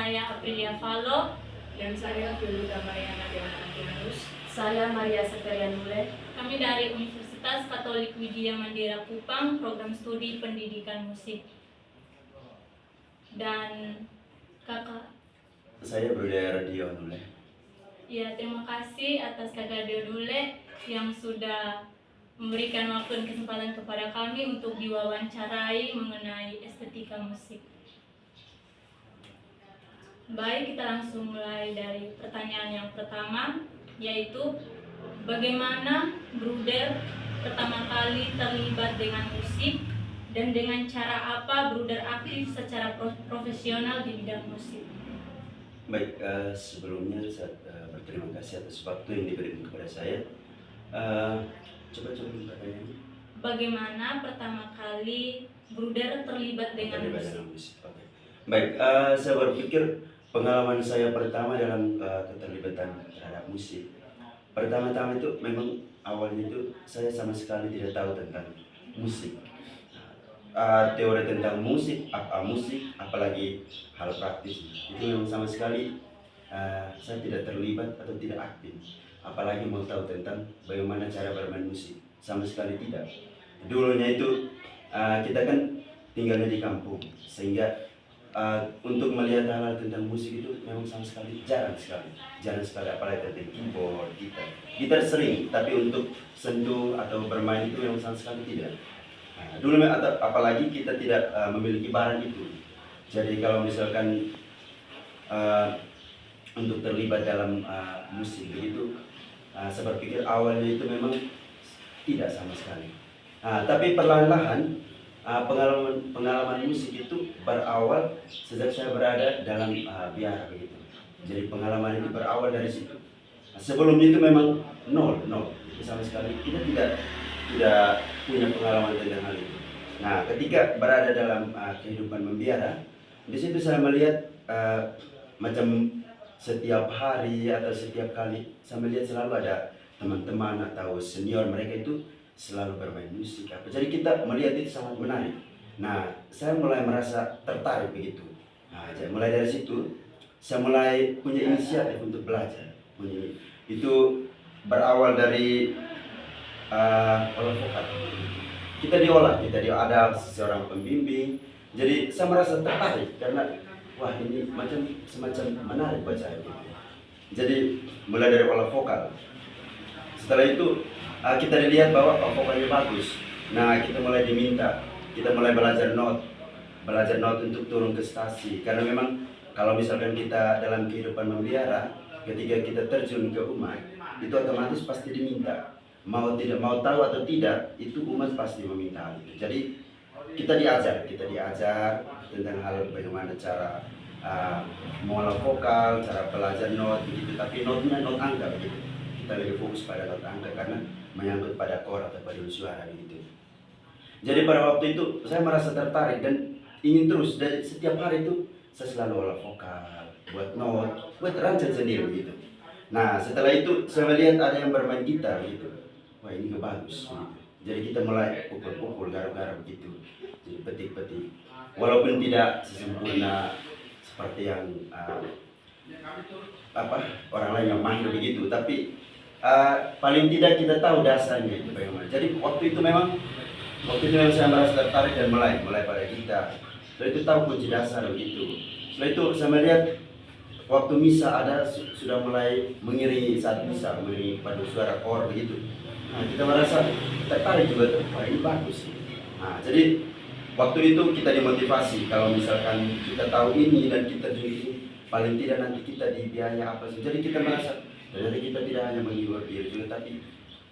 saya Aprilia Valo. Dan saya Filuda Mariana Dewanatianus. Saya Maria Severian Mule. Kami dari Universitas Katolik Widya Mandira Kupang, program studi pendidikan musik. Dan kakak. Saya Bruder Dio Dule. Ya, terima kasih atas kakak Dio Dule yang sudah memberikan waktu dan kesempatan kepada kami untuk diwawancarai mengenai estetika musik. Baik, kita langsung mulai dari pertanyaan yang pertama, yaitu bagaimana Bruder pertama kali terlibat dengan musik dan dengan cara apa Bruder aktif secara profesional di bidang musik? Baik, sebelumnya saya berterima kasih atas waktu yang diberikan kepada saya. Coba pertanyaannya. Bagaimana pertama kali Bruder terlibat dengan musik? Oke. Baik, saya berpikir pengalaman saya pertama dalam keterlibatan terhadap musik. Pertama-tama itu memang awalnya itu saya sama sekali tidak tahu tentang musik. Teori tentang musik, apa musik, apalagi hal praktis itu memang sama sekali saya tidak terlibat atau tidak aktif. Apalagi mau tahu tentang bagaimana cara bermain musik, sama sekali tidak. Dulunya itu kita kan tinggalnya di kampung, sehingga untuk melihat hal-hal tentang musik itu memang sama sekali jarang sekali, apalagi tentang keyboard, gitar sering, tapi untuk sentuh atau bermain itu memang sama sekali tidak. Dulu apalagi kita tidak memiliki barang itu. Jadi kalau misalkan untuk terlibat dalam musik begitu, saya berpikir awalnya itu memang tidak sama sekali. Tapi perlahan-lahan pengalaman musik itu berawal sejak saya berada dalam biara begitu. Jadi pengalaman ini berawal dari situ. Sebelumnya itu memang nol, itu sama sekali kita tidak punya pengalaman tentang hal itu. Nah, ketika berada dalam kehidupan membiara, di situ saya melihat macam setiap hari atau setiap kali saya melihat selalu ada teman-teman atau senior mereka itu selalu bermain musik. Jadi kita melihat itu sangat menarik. Nah, saya mulai merasa tertarik begitu. Nah, jadi mulai dari situ saya mulai punya inisiatif untuk belajar. Itu berawal dari olah vokal. Kita ada seorang pembimbing. Jadi saya merasa tertarik karena wah ini semacam menarik buat saya. Jadi mulai dari olah vokal. Setelah itu kita dilihat bahwa vokalnya bagus. Nah, kita mulai belajar not untuk turun ke stasi. Karena memang kalau misalkan kita dalam kehidupan membiara, ketika kita terjun ke umat, itu otomatis pasti diminta. Mau tahu atau tidak, itu umat pasti meminta hal itu. Jadi kita diajar tentang hal bagaimana cara mengolah vokal, cara belajar not begitu. Tapi notnya not angka begitu. Kita lebih fokus pada not angka karena menyangkut pada kor atau pada suara begitu. Jadi pada waktu itu saya merasa tertarik dan ingin terus. Dan setiap hari itu saya selalu olah vokal, buat not, buat rancang sendiri begitu. Nah, setelah itu saya melihat ada yang bermain gitar gitu. Wah, ini bagus gitu. Jadi kita mulai pukul-pukul, garuk-garuk gitu. Jadi petik-petik. Walaupun tidak sesempurna seperti yang orang lain yang main begitu, tapi paling tidak kita tahu dasarnya itu bagaimana. Jadi waktu itu memang saya merasa tertarik dan mulai pada gitar. Setelah itu tahu kunci dasar begitu. Setelah itu saya melihat waktu misa ada sudah mulai mengiringi saat misa, mengiringi pada suara kor begitu. Nah, kita merasa tertarik juga, wah ini bagus. Nah, jadi waktu itu kita dimotivasi kalau misalkan kita tahu ini dan kita ini, paling tidak nanti kita dibiaya apa sih. Jadi kita merasa ternyata kita tidak hanya menghibur diri juga, tapi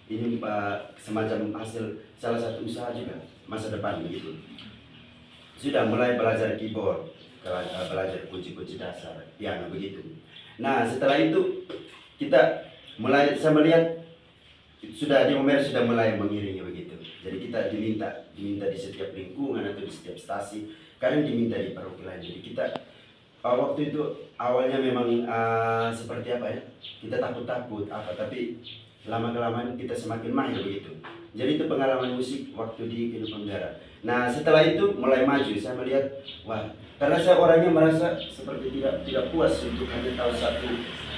ini semacam hasil salah satu usaha juga masa depan begitu. Sudah mulai belajar keyboard, belajar kunci-kunci dasar piano begitu. Nah, setelah itu saya melihat sudah mulai mengiringi begitu. Jadi kita diminta di setiap lingkungan atau di setiap stasi, kadang diminta di paroki lain. Jadi kita waktu itu awalnya memang seperti apa ya, kita takut tapi lama kelamaan kita semakin mahir begitu. Jadi itu pengalaman musik waktu di kehidupan biola. Nah setelah itu mulai maju, saya melihat wah, karena saya orangnya merasa seperti tidak puas untuk hanya tahu satu.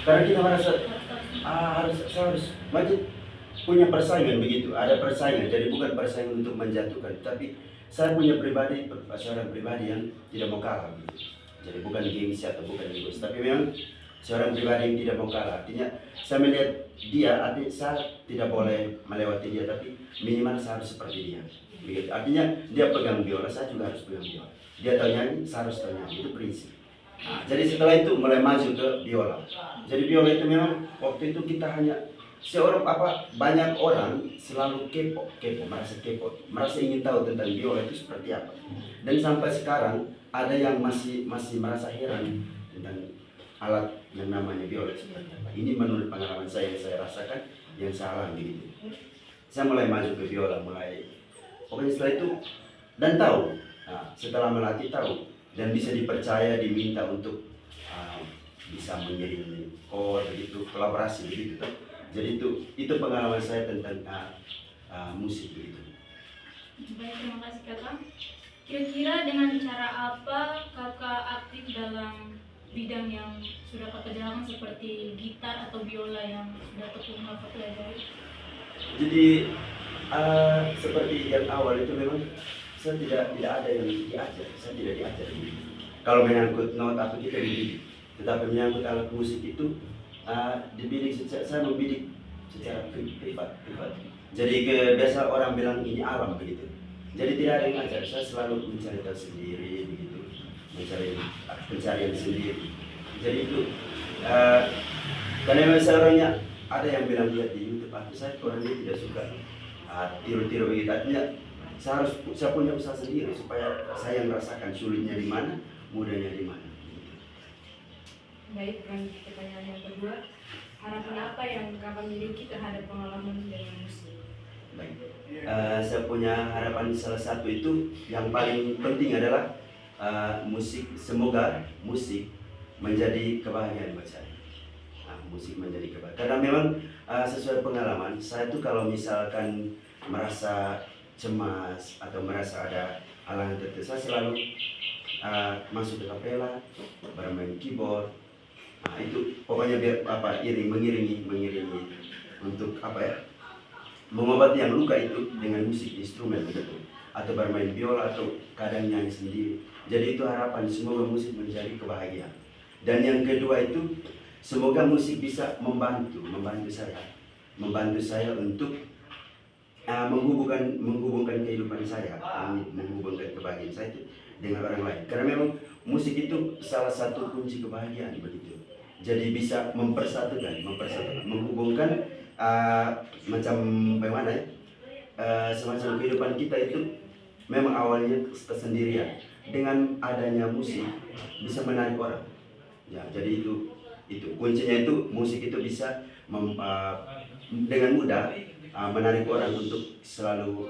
Karena kita merasa saya harus maju, punya persaingan begitu, ada persaingan. Jadi bukan persaingan untuk menjatuhkan, tapi saya punya seorang pribadi yang tidak mau kalah gitu. Jadi bukan gengsi atau bukan egois, tapi memang seorang pribadi yang tidak mau kalah. Artinya saya melihat dia, artinya saya tidak boleh melewati dia, tapi minimal saya harus seperti dia. Begitu. Artinya dia pegang biola, saya juga harus pegang biola. Dia tahu nyanyi, saya harus tahu nyanyi. Itu prinsip. Nah, jadi setelah itu mulai maju ke biola. Jadi biola itu memang waktu itu kita hanya banyak orang selalu kepo, merasa ingin tahu tentang biola itu seperti apa. Dan sampai sekarang ada yang masih merasa heran tentang alat yang namanya biola seperti apa. Ini menurut pengalaman saya yang saya rasakan, yang saya alami gitu. Saya mulai maju ke biola, pokoknya setelah itu dan tahu. Nah, setelah melatih tahu dan bisa dipercaya, diminta untuk bisa mengirim chord begitu, kolaborasi begitu. Jadi itu pengalaman saya tentang musik begitu. Baik, terima kasih kakak. Kira-kira dengan cara apa kakak aktif dalam bidang yang sudah kakak jalankan seperti gitar atau biola yang sudah tekun kakak pelajari? Jadi seperti yang awal itu memang saya tidak ada yang diajar, saya tidak diajar. Kalau menyangkut not apa kita dibidik, tetapi menyangkut alat musik itu dibidik, saya membidik secara privat. Jadi biasa orang bilang ini alam begitu. Jadi tidak ada yang ngajar, saya selalu mencari tahu sendiri begitu, mencari pencarian sendiri. Jadi itu karena memang seorangnya ada yang bilang lihat di YouTube, saya orangnya tidak suka tiru-tiru begitu. Artinya saya punya usaha sendiri supaya saya merasakan sulitnya di mana, mudahnya di mana. Baik, lanjut pertanyaan yang kedua. Harapan apa yang kakak miliki terhadap pengalaman dengan musik? Baik. Saya punya harapan salah satu itu yang paling penting adalah semoga musik menjadi kebahagiaan buat saya. Musik menjadi kebahagiaan. Karena memang sesuai pengalaman saya tuh kalau misalkan merasa cemas atau merasa ada halangan tertentu, saya selalu masuk ke kapela, bermain keyboard. Itu pokoknya biar mengiringi untuk mengobati yang luka itu dengan musik instrumen begitu, atau bermain biola atau kadang nyanyi sendiri. Jadi itu harapan, semoga musik menjadi kebahagiaan. Dan yang kedua itu semoga musik bisa membantu saya untuk menghubungkan kehidupan saya, menghubungkan kebahagiaan saya itu dengan orang lain. Karena memang musik itu salah satu kunci kebahagiaan begitu. Jadi bisa mempersatukan, menghubungkan macam bagaimana semacam kehidupan kita itu memang awalnya kesendirian. Dengan adanya musik bisa menarik orang. Ya, jadi itu kuncinya itu musik itu bisa dengan mudah menarik orang untuk selalu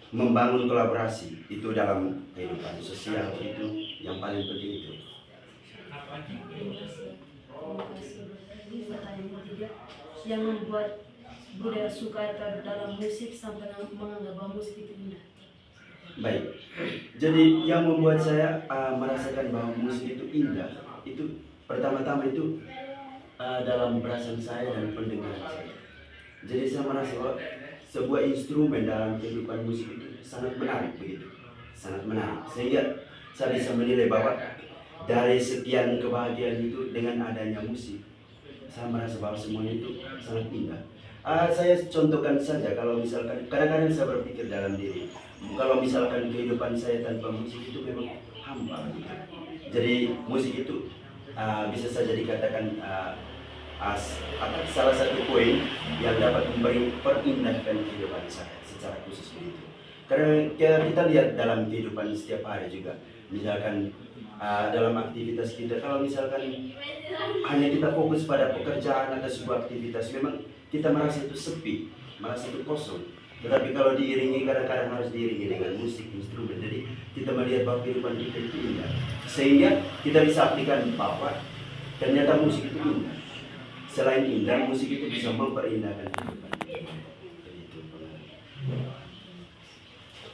membangun kolaborasi itu dalam kehidupan sosial, itu yang paling penting itu. Terima kasih. Pertanyaan ketiga, yang membuat Bruder suka dalam musik sampai menganggap bahwa musik itu indah? Baik, jadi yang membuat saya merasakan bahwa musik itu indah, itu pertama-tama itu dalam perasaan saya dan pendengaran saya. Jadi saya merasa bahwa sebuah instrumen dalam kehidupan musik itu sangat menarik begitu, sangat menarik. Sehingga saya bisa menilai bahwa dari sekian kebahagiaan itu dengan adanya musik, saya merasa bahwa semuanya itu sangat indah. Saya contohkan saja, kalau misalkan kadang-kadang saya berpikir dalam diri, kalau misalkan kehidupan saya tanpa musik itu memang hampa gitu. Jadi musik itu bisa saja dikatakan salah satu poin yang dapat perindahkan kehidupan saya secara khusus begitu. Karena kita lihat dalam kehidupan setiap hari juga, misalkan dalam aktivitas kita, kalau misalkan hanya kita fokus pada pekerjaan atau sebuah aktivitas, memang kita merasa itu sepi, merasa itu kosong. Tetapi kalau diiringi, kadang-kadang harus diiringi dengan musik, instrumen. Jadi kita melihat bahwa kehidupan kita itu indah, sehingga kita bisa aplikasikan bahwa ternyata musik itu indah. Selain indah, musik itu bisa memperindahkan kehidupan. Jadi itu.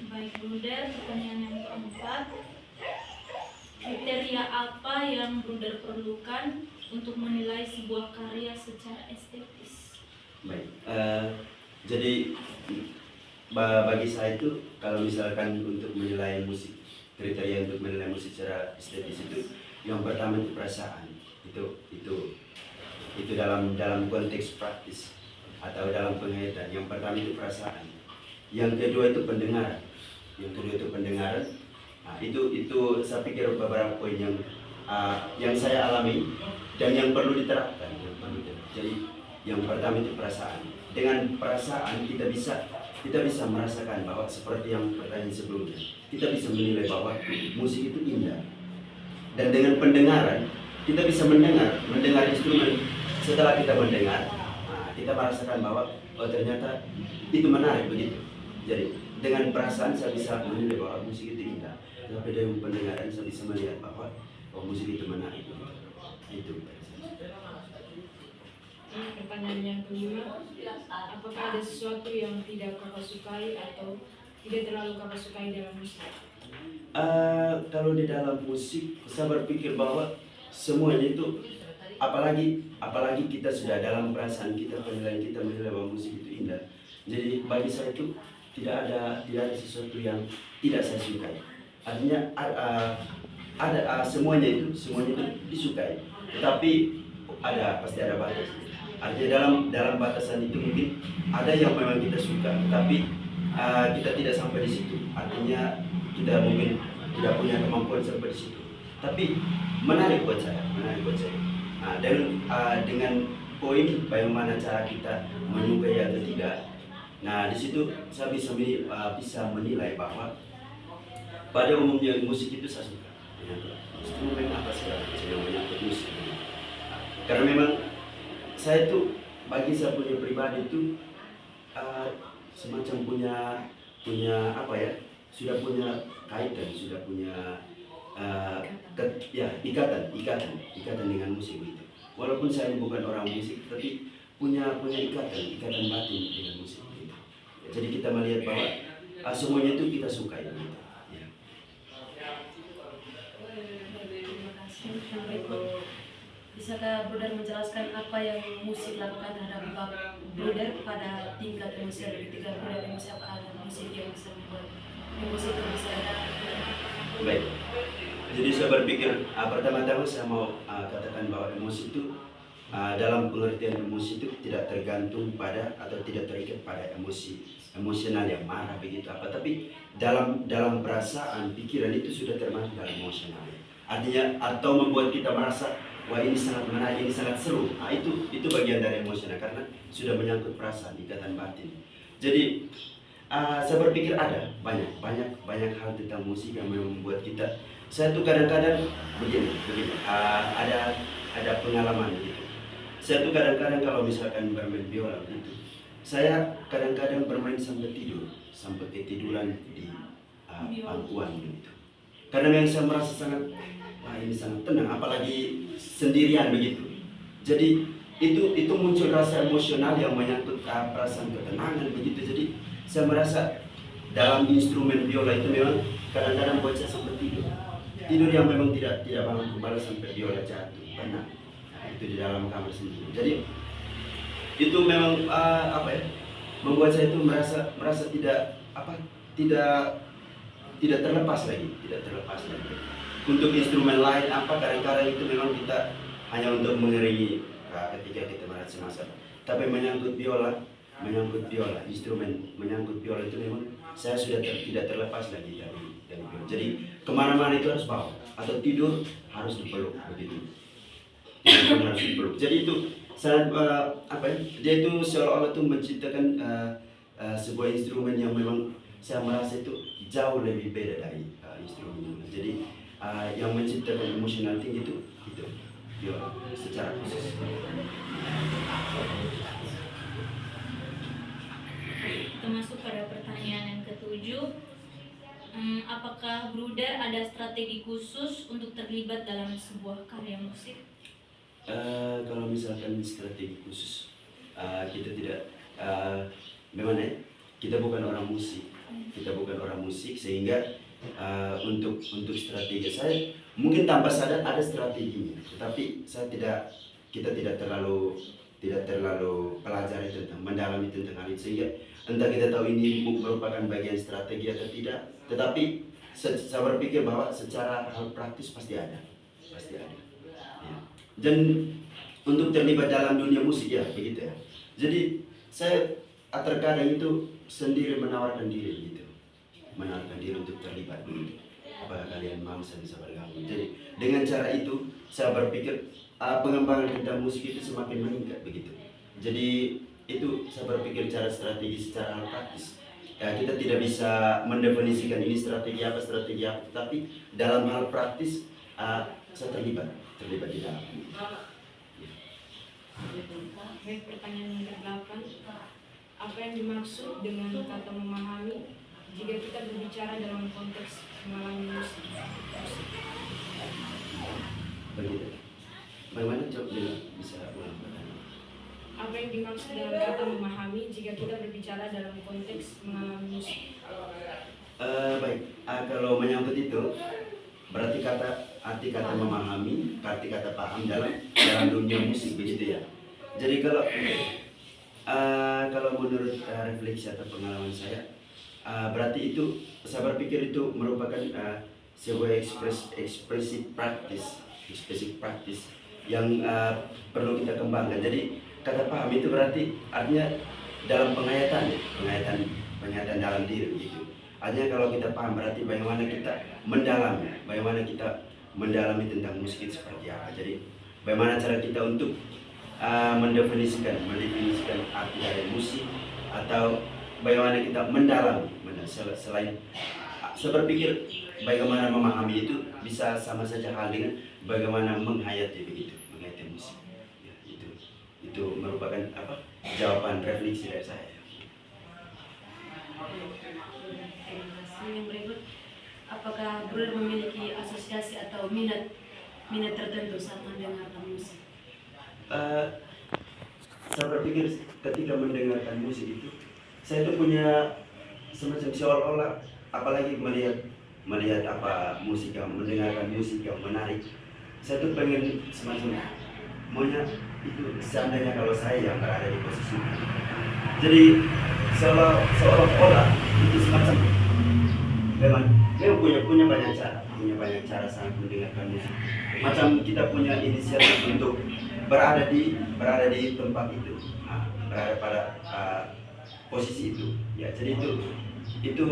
Baik Bruder, pertanyaan yang keempat, kriteria apa yang Bruder perlukan untuk menilai sebuah karya secara estetis? Baik, jadi bagi saya itu kalau misalkan untuk menilai musik, kriteria untuk menilai musik secara estetis itu yang pertama itu perasaan, itu dalam konteks praktis atau dalam pengertian. Yang pertama itu perasaan, yang kedua itu pendengaran, Nah, itu saya pikir beberapa poin yang saya alami dan yang perlu diterapkan, Jadi yang pertama itu perasaan. Dengan perasaan kita bisa merasakan bahwa seperti yang pertanyaan sebelumnya, kita bisa menilai bahwa musik itu indah. Dan dengan pendengaran kita bisa mendengar instrumen. Setelah kita mendengar, kita merasakan bahwa ternyata itu menarik begitu. Jadi dengan perasaan saya bisa menilai bahwa musik itu indah. Tapi dengan pendengaran saya bisa melihat bahwa musik itu menarik begitu. Itu. Pertanyaan yang kelima, apakah ada sesuatu yang tidak kakak sukai atau tidak terlalu kakak sukai dalam musik? Kalau di dalam musik, saya berpikir bahwa semuanya itu, apalagi kita sudah dalam perasaan kita, penilaian kita menilai bahwa musik itu indah. Jadi bagi saya itu tidak ada sesuatu yang tidak saya sukai. Artinya semuanya itu disukai, tetapi pasti ada batas. Artinya dalam batasan itu mungkin ada yang memang kita suka, tapi kita tidak sampai di situ. Artinya kita mungkin tidak punya kemampuan sampai di situ. Tapi menarik buat saya. Dengan poin bagaimana cara kita menyukai atau tidak. Nah, di situ saya bisa menilai bahwa pada umumnya musik itu saya suka. Instrumen apa segala macam yang menyangkut musik. Karena memang saya itu, bagi saya punya pribadi itu semacam punya apa ya, sudah punya kaitan, sudah punya ikatan dengan musik itu. Walaupun saya bukan orang musik, tapi punya ikatan batin dengan musik itu. Jadi kita melihat bahwa semuanya itu kita sukai gitu. Ya. Terima kasih. Bisakah Bruder menjelaskan apa yang musik lakukan terhadap Bruder pada tingkat emosional ketika Bruder emosi, apa ada musik yang bisa membuat emosi itu bisa ada? Baik. Jadi saya berpikir pertama-tama saya mau katakan bahwa emosi itu dalam pengertian emosi itu tidak tergantung pada atau tidak terikat pada emosional yang marah begitu apa, tapi dalam perasaan pikiran itu sudah termasuk dalam emosional. Artinya atau membuat kita merasa wah ini sangat menarik, ini sangat seru. Nah, itu bagian dari emosional karena sudah menyangkut perasaan, ikatan batin. Jadi saya berpikir ada banyak hal tentang musik yang membuat kita. Saya tuh kadang-kadang begini. Ada pengalaman gitu. Saya tuh kadang-kadang kalau misalkan bermain biola gitu, saya kadang-kadang bermain sampai ketiduran di pangkuan gitu. Karena yang saya merasa ini sangat tenang, apalagi sendirian begitu. Jadi itu muncul rasa emosional yang menyangkut perasaan ketenangan begitu. Jadi saya merasa dalam instrumen biola itu memang kadang-kadang buat saya sampai tidur yang memang tidak bangun kembali sampai biola jatuh pernah. Nah, itu di dalam kamar sendiri. Jadi itu memang membuat saya itu merasa tidak terlepas lagi. Untuk instrumen lain kadang-kadang itu memang kita hanya untuk mengiringi ketika kita merasa semasa. Tapi menyangkut biola, instrumen menyangkut biola itu memang saya sudah tidak terlepas lagi dari biola. Jadi kemana-mana itu harus bawa atau tidur harus dipeluk begitu. Harus dipeluk. Jadi itu sangat dia itu seolah-olah itu menciptakan sebuah instrumen yang memang saya merasa itu jauh lebih beda dari instrumen yang lain. Jadi yang menciptakan emosional tinggi itu biola secara khusus. Kita masuk pada pertanyaan yang ketujuh. Apakah Bruder ada strategi khusus untuk terlibat dalam sebuah karya musik? Kalau misalkan strategi khusus, kita tidak, bagaimana ya? Kita bukan orang musik, kita bukan orang musik, sehingga untuk strategi saya mungkin tanpa sadar ada strateginya, tetapi kita tidak terlalu pelajari tentang mendalami tentang hal itu, sehingga entah kita tahu ini merupakan bagian strategi atau tidak, tetapi saya berpikir bahwa secara hal praktis pasti ada. Ya. Dan untuk terlibat dalam dunia musik ya begitu ya. Jadi saya terkadang itu sendiri menawarkan diri gitu, menawarkan diri untuk terlibat begitu. Apakah kalian mau saya bisa bergabung? Jadi dengan cara itu saya berpikir pengembangan tentang musik itu semakin meningkat begitu. Jadi itu saya berpikir cara strategi secara hal praktis. Ya, kita tidak bisa mendefinisikan ini strategi apa, tapi dalam hal praktis saya terlibat di dalam. Baik, pertanyaan yang ke-8. Apa yang dimaksud dengan kata memahami jika kita berbicara dalam konteks mengalami musik? Begitu. Bagaimana coba bisa ulang pertanyaan? Apa yang dimaksud dengan kata memahami jika kita berbicara dalam konteks mengalami musik? Baik, kalau menyangkut itu berarti arti kata memahami, arti kata paham dalam dunia musik begitu ya. Jadi kalau menurut refleksi atau pengalaman saya, berarti itu saya berpikir itu merupakan sebuah ekspresi praktis yang perlu kita kembangkan. Jadi kata paham itu berarti artinya dalam penghayatan dalam diri gitu. Artinya kalau kita paham berarti bagaimana kita mendalami tentang musik itu seperti apa. Jadi bagaimana cara kita untuk mendefinisikan arti dari musik, atau bagaimana kita mendalami selain saya berpikir bagaimana memahami itu bisa sama saja hal dengan bagaimana menghayati musik ya, itu merupakan jawaban refleksi dari saya. Yang berikut, apakah Bruder memiliki asosiasi atau minat tertentu saat mendengarkan musik? Saya berpikir ketika mendengarkan musik itu, saya itu punya semacam seolah-olah, apalagi melihat musik yang mendengarkan musik yang menarik, saya tuh pengen semacam maunya itu seandainya kalau saya yang berada di posisi itu. Jadi seolah-olah itu semacam memang punya banyak cara sangat mendengarkan musik. Macam kita punya inisiatif untuk berada di tempat itu, berada pada posisi itu. Ya, jadi itu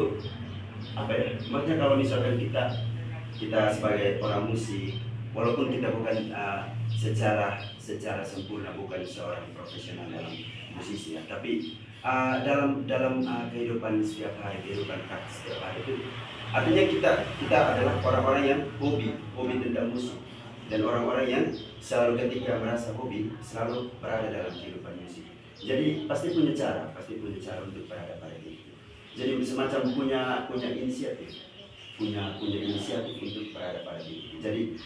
apa ya? Maksudnya kalau misalkan kita sebagai orang musik, walaupun kita bukan secara sempurna bukan seorang profesional dalam musisi ya, tapi dalam kehidupan setiap hari, kehidupan praktis setiap hari itu, artinya kita adalah orang-orang yang hobi tentang musik, dan orang-orang yang selalu ketika merasa hobi selalu berada dalam kehidupan musik. Jadi pasti punya cara untuk berada pada itu. Jadi semacam punya inisiatif untuk berada pada itu. Jadi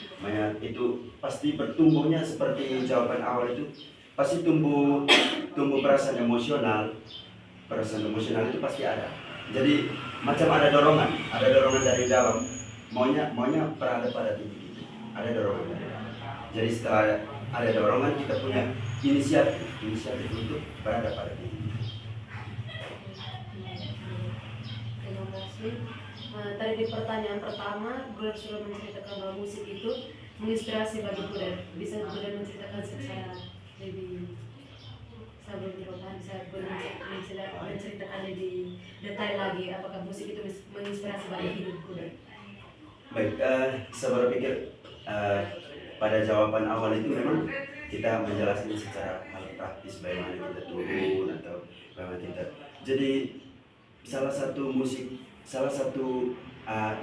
itu pasti bertumbuhnya seperti jawaban awal itu, pasti tumbuh perasaan emosional itu pasti ada. Jadi macam ada dorongan dari dalam, maunya berada pada titik itu, ada dorongan dari dalam. Jadi setelah ada dorongan, kita punya inisiatif untuk berada pada titik itu. Terima kasih. Tadi di pertanyaan pertama, Bruder sudah menceritakan bahwa musik itu menginspirasi bagi Bruder. Bisa Bruder menceritakan secara lebih menceritakan lebih detail lagi, apakah musik itu menginspirasi bagi hidup Bruder? Baik, saya berpikir pada jawaban awal itu memang kita menjelaskan secara hal praktis bagaimana kita turun atau bagaimana kita. Jadi salah satu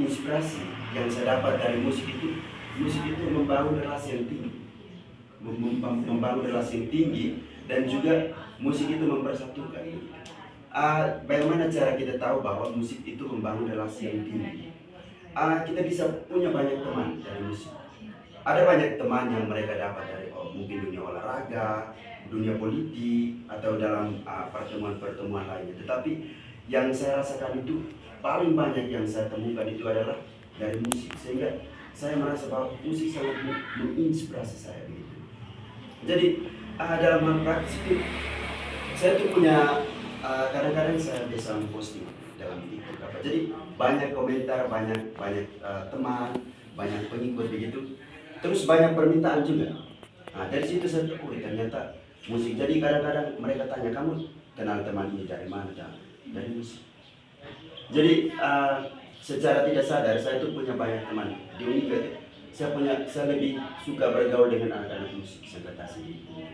inspirasi yang saya dapat dari musik itu membangun relasi yang tinggi, dan juga musik itu mempersatukan. Bagaimana cara kita tahu bahwa musik itu membangun relasi yang tinggi? Kita bisa punya banyak teman dari musik. Ada banyak teman yang mereka dapat dari mungkin dunia olahraga, dunia politik, atau dalam pertemuan-pertemuan lainnya. Tetapi yang saya rasakan itu paling banyak yang saya temukan itu adalah dari musik, sehingga saya merasa bahwa musik sangat menginspirasi saya begitu. Jadi dalam hal praktis itu saya tuh punya kadang-kadang saya biasa posting dalam TikTok apa. Jadi banyak komentar, banyak teman, banyak pengikut begitu. Terus banyak permintaan juga. Nah, dari situ saya tahu ternyata musik. Jadi kadang-kadang mereka tanya, kamu kenal teman ini dari mana? Dari musik. Jadi secara tidak sadar saya tuh punya banyak teman di Unika. Saya lebih suka bergaul dengan anak-anak musik seperti ini.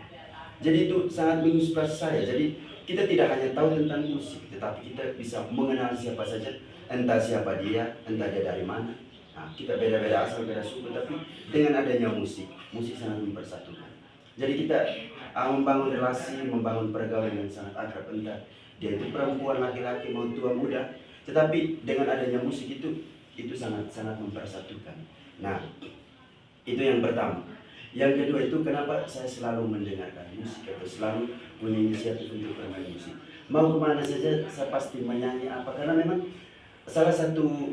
Jadi itu sangat menginspirasi saya. Jadi kita tidak hanya tahu tentang musik, tetapi kita bisa mengenal siapa saja, entah siapa dia, entah dia dari mana. Nah, kita beda-beda asal, beda suku, tapi dengan adanya musik sangat mempersatukan. Jadi kita membangun relasi, membangun pergaulan yang sangat akrab, entah dia itu perempuan, laki-laki, mau tua, muda, tetapi dengan adanya musik itu sangat mempersatukan. Nah, itu yang pertama. Yang kedua itu kenapa saya selalu mendengarkan musik atau selalu punya inisiatif untuk bermain musik. Mau kemana saja saya pasti menyanyi apa, karena memang salah satu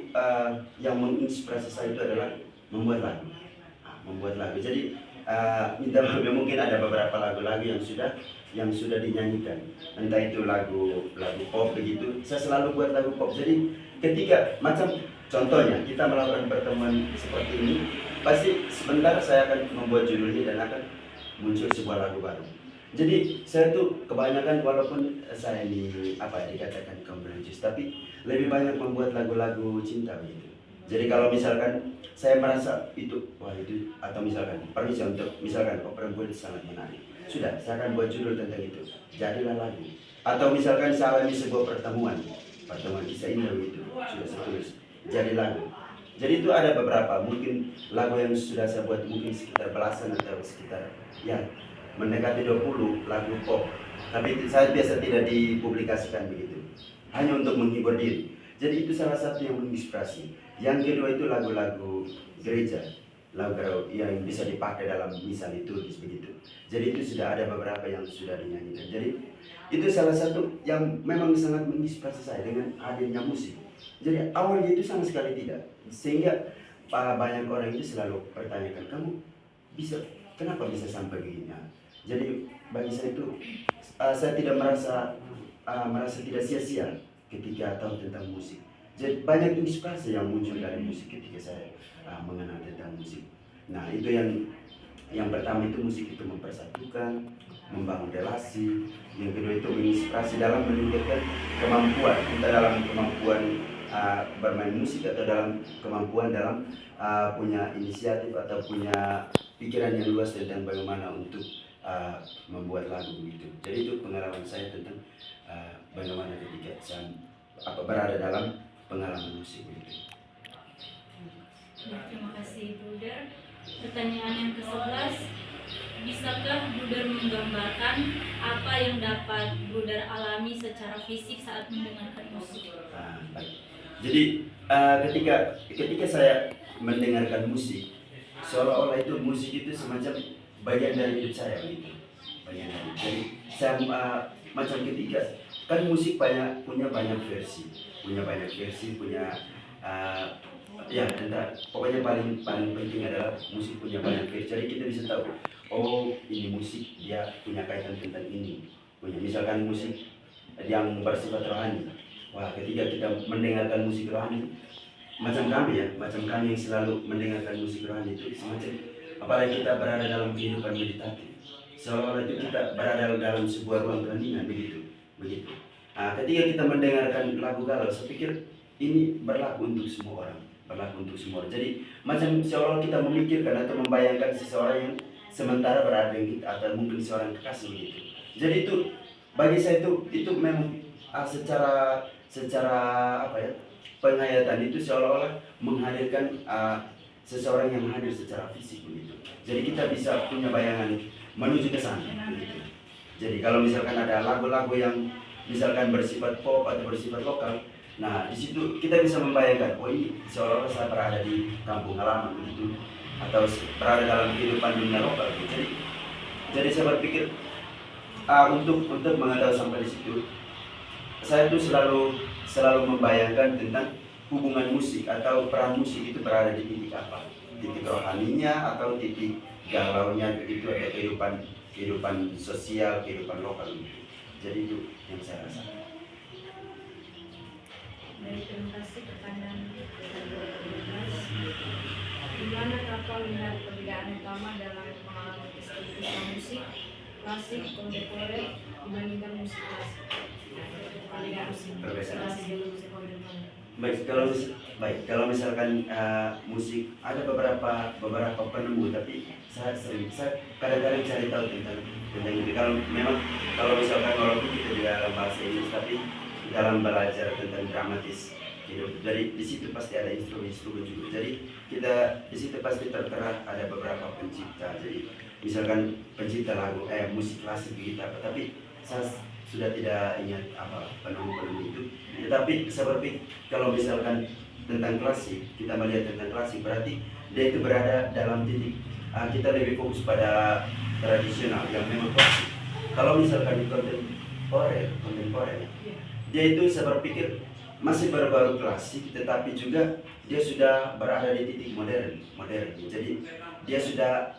yang menginspirasi saya itu adalah membuat lagu. Membuat lagu. Jadi minta maaf, mungkin ada beberapa lagu-lagu yang sudah dinyanyikan. Entah itu lagu pop begitu. Saya selalu buat lagu pop. Jadi ketika macam contohnya kita melakukan pertemuan seperti ini, pasti sebentar saya akan membuat judulnya dan akan muncul sebuah lagu baru. Jadi saya tuh kebanyakan, walaupun saya ini dikatakan kaum religius, tapi lebih banyak membuat lagu-lagu cinta begitu. Jadi kalau misalkan saya merasa itu atau misalkan permisi untuk misalkan perempuan itu sangat menarik, sudah saya akan buat judul tentang itu, jadilah lagu. Atau misalkan saya alami sebuah pertemuan kisah indah itu, sudah saya tulis jadi lagu. Jadi itu ada beberapa, mungkin lagu yang sudah saya buat mungkin sekitar belasan atau sekitar mendekati 20 lagu pop. Tapi itu saya biasa tidak dipublikasikan begitu, hanya untuk menghibur diri. Jadi itu salah satu yang menginspirasi. Yang kedua itu lagu-lagu gereja, lagu yang bisa dipakai dalam misa liturgis begitu. Jadi itu sudah ada beberapa yang sudah dinyanyikan. Jadi itu salah satu yang memang sangat menginspirasi saya dengan hadirnya musik. Jadi awalnya itu sama sekali tidak, sehingga banyak orang itu selalu pertanyakan, kamu kenapa bisa sampai begini? Jadi bagi saya itu saya tidak merasa tidak sia-sia ketika tahu tentang musik. Jadi banyak inspirasi yang muncul dari musik ketika saya mengenal tentang musik. Nah, itu yang pertama itu musik itu mempersatukan, membangun relasi. Yang kedua itu menginspirasi dalam meningkatkan kemampuan, entah dalam kemampuan bermain musik atau dalam kemampuan dalam punya inisiatif atau punya pikiran yang luas tentang bagaimana untuk membuat lagu gitu. Jadi itu pengalaman saya tentang bagaimana ketika saya berada dalam pengalaman musik gitu. Terima kasih Bruder. Pertanyaan yang ke-11, bisakah Bruder menggambarkan apa yang dapat Bruder alami secara fisik saat mendengarkan musik? Baik. Jadi ketika saya mendengarkan musik, seolah-olah itu musik itu semacam bagian dari hidup saya begitu. Jadi saya macam ketika kan musik punya banyak versi, pokoknya paling penting adalah musik punya banyak versi. Jadi kita bisa tahu, oh ini musik dia punya kaitan tentang ini. Misalkan musik yang bersifat rohani. Wah, ketika kita mendengarkan musik rohani, macam kami yang selalu mendengarkan musik rohani itu semacam apalagi kita berada dalam kehidupan meditatif. Seolah-olah itu kita berada dalam sebuah ruang keheningan begitu. Nah, ketika kita mendengarkan lagu galau, saya pikir ini berlaku untuk semua orang. Jadi macam seolah kita memikirkan atau membayangkan seseorang yang sementara berada dengan kita atau mungkin seorang kekasih begitu. Jadi itu bagi saya itu memang secara penghayatan itu seolah-olah menghadirkan seseorang yang hadir secara fisik begitu. Jadi kita bisa punya bayangan menuju ke sana begitu. Jadi kalau misalkan ada lagu-lagu yang misalkan bersifat pop atau bersifat lokal, nah di situ kita bisa membayangkan, oh ini seolah-olah saya berada di kampung halaman begitu, atau berada dalam kehidupan dunia lokal gitu. Jadi saya berpikir untuk mengetahui sampai di situ, saya tuh selalu membayangkan tentang hubungan musik atau peran musik itu berada di titik apa, titik rohaninya atau titik galaunya begitu, atau kehidupan sosial, kehidupan lokal gitu. Jadi itu yang saya rasakan. Baik, terima kasih. Pertanyaan ke-12. Di mana Kakak melihat perbedaan utama dalam pengalaman estetika musik klasik kontemporer dibandingkan musik klasik? Perbedaan klasik dan musik kontemporer. Kalau misalkan musik, ada beberapa penemu, tapi saya kadang-kadang cari tahu tentang itu. Kalau misalkan walaupun kita di dalam bahasa Inggris, tapi dalam belajar tentang dramatis hidup, jadi di situ pasti ada instrumen juga. Jadi kita di situ pasti tertera ada beberapa pencipta. Jadi misalkan pencipta lagu musik klasik begitu apa, tapi saya sudah tidak ingat apa penemu itu. Tetapi seperti kalau misalkan tentang klasik, kita melihat tentang klasik berarti dia itu berada dalam titik kita lebih fokus pada tradisional yang memang klasik. Kalau misalkan di kontemporer, dia itu saya berpikir masih baru-baru klasik, tetapi juga dia sudah berada di titik modern. Jadi dia sudah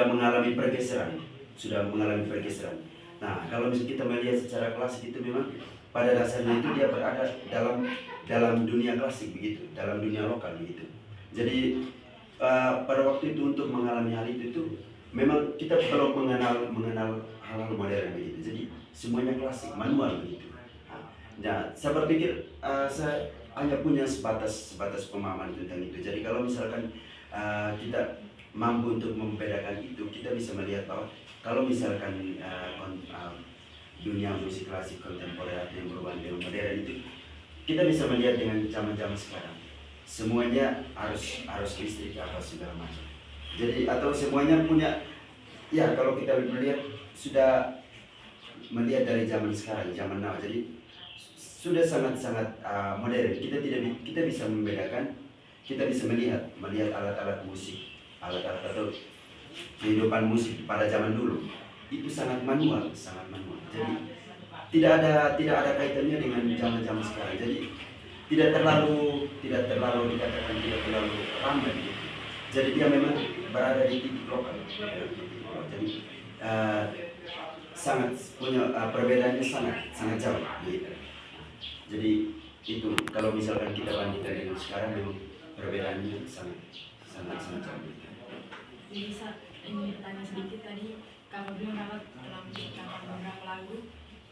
mengalami pergeseran. Nah, kalau misalnya kita melihat secara klasik itu memang pada dasarnya itu dia berada dalam dunia klasik begitu, dalam dunia lokal begitu. Jadi pada waktu itu untuk mengalami hal itu memang kita perlu mengenal hal-hal modern begitu. Jadi semuanya klasik, manual begitu. Nah, saya berpikir saya hanya punya sebatas pemahaman tentang itu. Jadi kalau misalkan kita mampu untuk membedakan itu, kita bisa melihat bahwa kalau misalkan dunia musik klasik kontemporer yang berhubungan dengan modern itu, kita bisa melihat dengan zaman-zaman sekarang semuanya harus listrik apa segala macam. Jadi atau semuanya punya, ya kalau kita melihat sudah melihat dari zaman sekarang, zaman now, jadi sudah sangat modern. Kita bisa membedakan, kita bisa melihat alat-alat musik, alat-alat atau kehidupan musik pada zaman dulu itu sangat manual. Jadi tidak ada kaitannya dengan zaman sekarang. Jadi tidak terlalu dikatakan tidak terlalu ramai gitu. Jadi dia memang berada di titik lokal. Jadi sangat punya perbedaannya sangat jauh gitu. Jadi itu kalau misalkan kita bandingkan dengan sekarang memang perbedaannya sangat jauh. Jadi saya ingin bertanya sedikit tadi, Kakak bilang Kakak telah menciptakan beberapa lagu.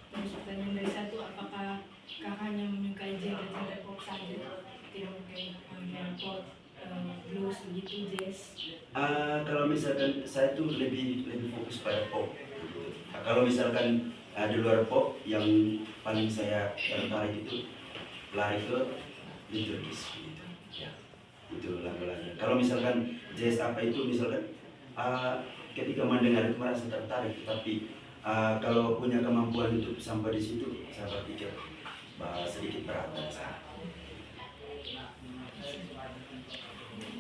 Terus pertanyaan dari saya itu, apakah Kakak hanya menyukai genre pop saja, tidak menyukai pop, blues begitu, jazz? Kalau misalkan saya tuh lebih fokus pada pop. Kalau misalkan di luar pop yang paling saya tertarik itu lari ke liturgis gitu. Ya, itu lagu-lagu. Kalau misalkan jazz apa itu misalkan ketika mendengar itu merasa tertarik, tapi kalau punya kemampuan untuk sampai di situ, saya berpikir sedikit berat.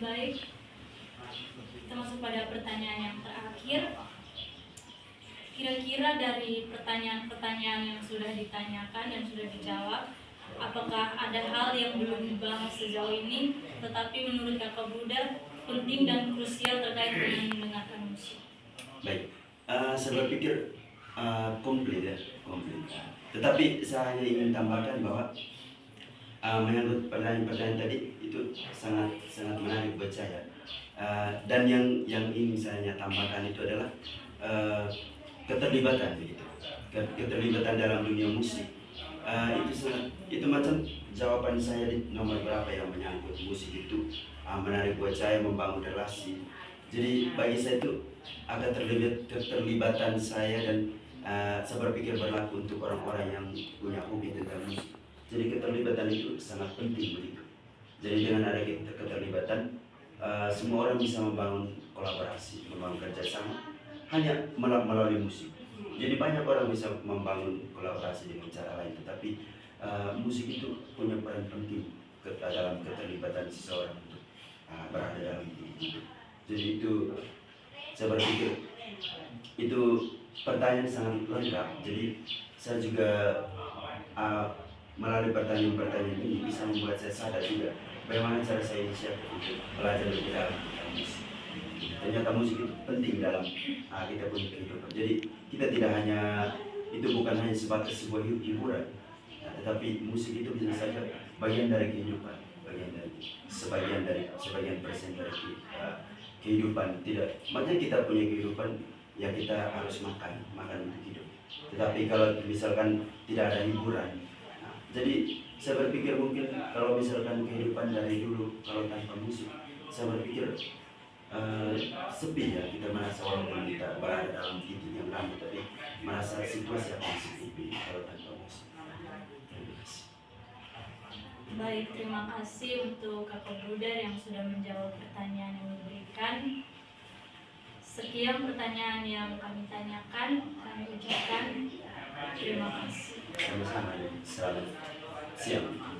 Baik, kita masuk pada pertanyaan yang terakhir. Kira-kira dari pertanyaan-pertanyaan yang sudah ditanyakan dan sudah dijawab, apakah ada hal yang belum dibahas sejauh ini, tetapi menurut Kakak Bruder penting dan krusial terkait dengan mendengarkan musik? Baik, saya berpikir komplit. Tetapi saya hanya ingin tambahkan bahwa menurut pertanyaan tadi itu sangat menarik buat saya. Dan yang ingin saya tambahkan itu adalah keterlibatan begitu. Keterlibatan dalam dunia musik. Itu macam jawaban saya di nomor berapa yang menyangkut musik itu menarik buat saya, membangun relasi. Jadi bagi saya itu agak keterlibatan saya, dan saya berpikir berlaku untuk orang-orang yang punya hobi tentang musik. Jadi keterlibatan itu sangat penting begitu. Jadi dengan ada keterlibatan, semua orang bisa membangun kolaborasi, membangun kerjasama hanya melalui musik. Jadi banyak orang bisa membangun kolaborasi dengan cara lain, tetapi musik itu punya peran penting dalam keterlibatan seseorang untuk berada dalam itu. Jadi itu saya berpikir itu pertanyaan sangat lengkap. Jadi saya juga melalui pertanyaan-pertanyaan ini bisa membuat saya sadar juga bagaimana cara saya inisiatif untuk belajar lebih dalam tentang musik. Ternyata musik itu penting dalam kita punya kehidupan. Jadi kita tidak hanya, itu bukan hanya sebatas sebuah hiburan, tetapi musik itu bisa saja bagian dari kehidupan, sebagian persen dari kehidupan. Tidak, makanya kita punya kehidupan, ya kita harus makan untuk hidup. Tetapi kalau misalkan tidak ada hiburan, jadi saya berpikir mungkin kalau misalkan kehidupan dari dulu kalau tanpa musik, saya berpikir sepi ya, kita merasa walaupun kita berada dalam titik yang ramai, tapi merasa situasi akan sepi kalau tanpa musik. Terima kasih. Baik, terima kasih untuk Kakak Bruder yang sudah menjawab pertanyaan yang diberikan. Sekian pertanyaan yang kami tanyakan, kami ucapkan terima kasih. Sama-sama, selamat siang.